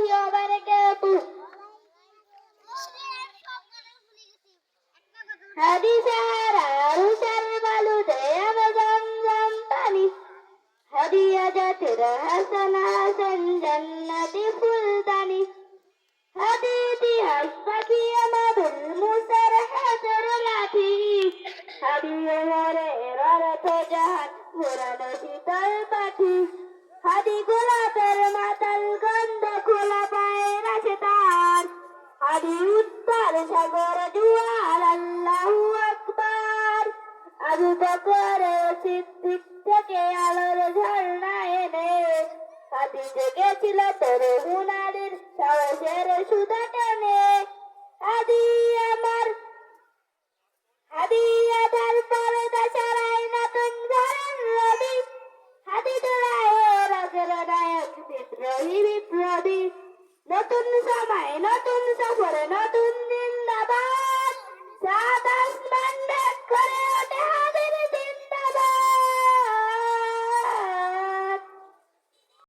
ওয়া বারাকাতুহু। হাদি সাহারা রুসার বালুতে আবে জমজম পানি, হাদিয়া জাতির হাসান হাসান জান্নাতি ফুলদানি, হাদি ইতিহাস পাখি আমাদের মুসার হাতের লাঠি, হাদি ওমরের অর্থ জাহান পুরানো শীতল পাখি, হাদি গোলাপের মাতাল গন্ধ খোলা পায়ের আছে তার, হাদি উত্তর সাগর জুয়ার আল্লাহু আকবার। আবু বকর সিদ্দিক থেকে আলোর ঝর্ণা এনে হাদি জেগেছিল তরুণ নারীর সাহসের সুধা টেনে, হাদি আমার হাদি আধার পর্দা সরাই নতুন ধরেন রবি, হাদি দোলায় রাজের নায়ক বিদ্রোহী বিপ্লবী, নতুন সময় নতুন